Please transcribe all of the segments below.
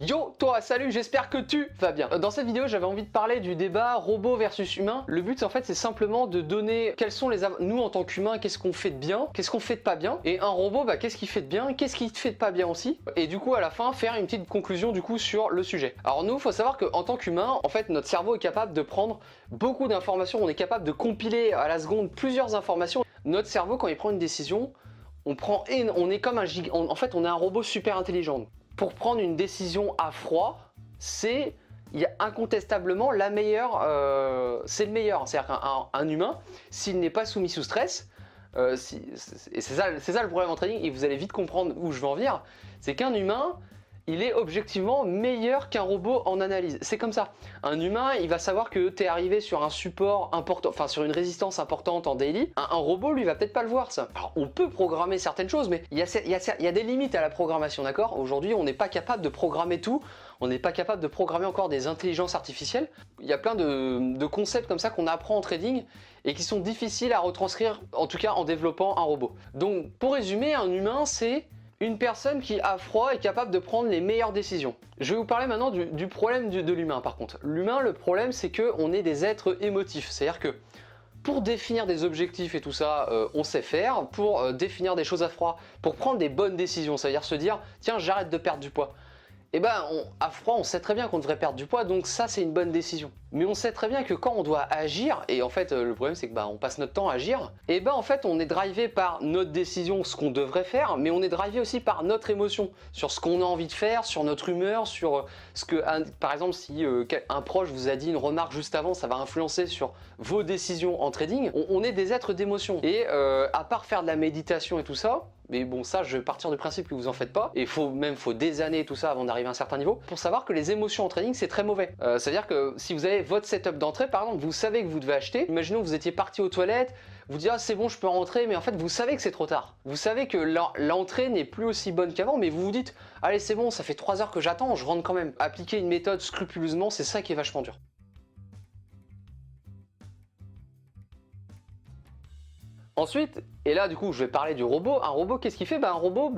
Yo toi, salut, j'espère que tu vas bien. Dans cette vidéo, j'avais envie de parler du débat robot versus humain. Le but en fait, c'est simplement de donner quels sont nous en tant qu'humains, qu'est-ce qu'on fait de bien, qu'est-ce qu'on fait de pas bien, et un robot, qu'est-ce qu'il fait de bien, qu'est-ce qu'il fait de pas bien aussi, et du coup à la fin faire une petite conclusion du coup sur le sujet. Alors nous, il faut savoir qu'en tant qu'humain, en fait, notre cerveau est capable de prendre beaucoup d'informations, on est capable de compiler à la seconde plusieurs informations. Notre cerveau, quand il prend une décision, on est comme en fait, on est un robot super intelligent. Pour prendre une décision à froid, il y a incontestablement la meilleure, c'est le meilleur. C'est-à-dire qu'un humain, s'il n'est pas soumis sous stress, et c'est ça le problème en trading, et vous allez vite comprendre où je veux en venir, c'est qu'un humain, il est objectivement meilleur qu'un robot en analyse. C'est comme ça. Un humain, il va savoir que tu es arrivé sur un support important, enfin sur une résistance importante en daily. Un robot, lui, va peut-être pas le voir ça. Alors, on peut programmer certaines choses, mais il y a des limites à la programmation, d'accord? Aujourd'hui, on n'est pas capable de programmer tout. On n'est pas capable de programmer encore des intelligences artificielles. Il y a plein de concepts comme ça qu'on apprend en trading et qui sont difficiles à retranscrire, en tout cas en développant un robot. Donc, pour résumer, un humain, c'est une personne qui, à froid, est capable de prendre les meilleures décisions. Je vais vous parler maintenant du problème de l'humain par contre. L'humain, le problème, c'est qu'on est des êtres émotifs. C'est-à-dire que pour définir des objectifs et tout ça, on sait faire. Pour définir des choses à froid, pour prendre des bonnes décisions, c'est-à-dire se dire « Tiens, j'arrête de perdre du poids ». Eh ben, à froid, on sait très bien qu'on devrait perdre du poids, donc ça, c'est une bonne décision. Mais on sait très bien que quand on doit agir, et en fait, le problème, c'est que on passe notre temps à agir, et en fait, on est drivé par notre décision, ce qu'on devrait faire, mais on est drivé aussi par notre émotion, sur ce qu'on a envie de faire, sur notre humeur, sur ce que, par exemple, si un proche vous a dit une remarque juste avant, ça va influencer sur vos décisions en trading. On est des êtres d'émotion. Et à part faire de la méditation et tout ça, mais bon, ça, je vais partir du principe que vous en faites pas. Et faut des années et tout ça avant d'arriver à un certain niveau. Pour savoir que les émotions en trading, c'est très mauvais. C'est-à-dire que si vous avez votre setup d'entrée, par exemple, vous savez que vous devez acheter. Imaginons que vous étiez parti aux toilettes, vous dites ah c'est bon, je peux rentrer, mais en fait vous savez que c'est trop tard. Vous savez que l'entrée n'est plus aussi bonne qu'avant, mais vous vous dites allez c'est bon, ça fait 3 heures que j'attends, je rentre quand même. Appliquer une méthode scrupuleusement, c'est ça qui est vachement dur. Ensuite, et là du coup je vais parler du robot. Un robot, qu'est-ce qu'il fait? Un robot,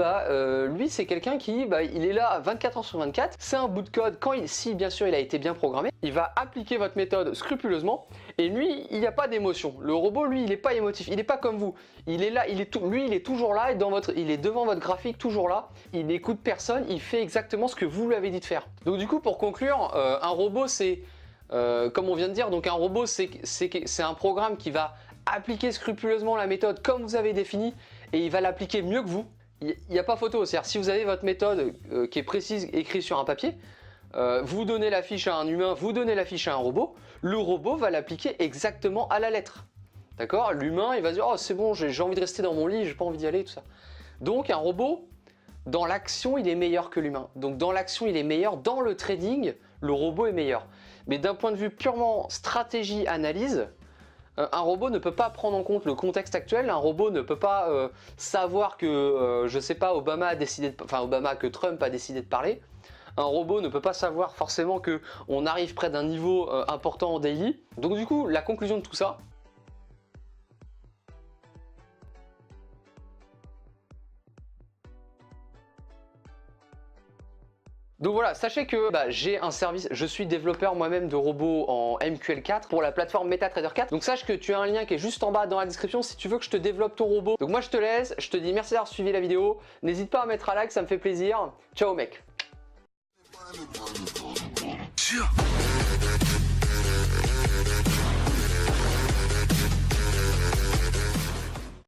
lui c'est quelqu'un qui il est là 24 heures sur 24. C'est un bout de code, si bien sûr il a été bien programmé, il va appliquer votre méthode scrupuleusement. Et lui, il n'y a pas d'émotion. Le robot, lui, il n'est pas émotif, il n'est pas comme vous. Il est là, lui il est toujours là, il est devant votre graphique, toujours là. Il n'écoute personne, il fait exactement ce que vous lui avez dit de faire. Donc du coup, pour conclure, un robot c'est, comme on vient de dire, donc un robot c'est un programme qui va appliquer scrupuleusement la méthode comme vous avez défini et il va l'appliquer mieux que vous. Il n'y a pas photo, c'est-à-dire si vous avez votre méthode qui est précise écrite sur un papier, vous donnez la fiche à un humain, vous donnez la fiche à un robot, le robot va l'appliquer exactement à la lettre. D'accord? L'humain il va dire oh c'est bon, j'ai envie de rester dans mon lit, j'ai pas envie d'y aller, tout ça. Donc un robot, dans l'action il est meilleur que l'humain. Donc dans l'action il est meilleur, dans le trading le robot est meilleur. Mais d'un point de vue purement stratégie, analyse, un robot ne peut pas prendre en compte le contexte actuel, un robot ne peut pas savoir que, je sais pas, que Trump a décidé de parler. Un robot ne peut pas savoir forcément qu'on arrive près d'un niveau important en daily. Donc du coup, la conclusion de tout ça, donc voilà, sachez que j'ai un service, je suis développeur moi-même de robots en MQL4 pour la plateforme MetaTrader 4. Donc sache que tu as un lien qui est juste en bas dans la description si tu veux que je te développe ton robot. Donc moi je te laisse, je te dis merci d'avoir suivi la vidéo. N'hésite pas à mettre un like, ça me fait plaisir. Ciao mec.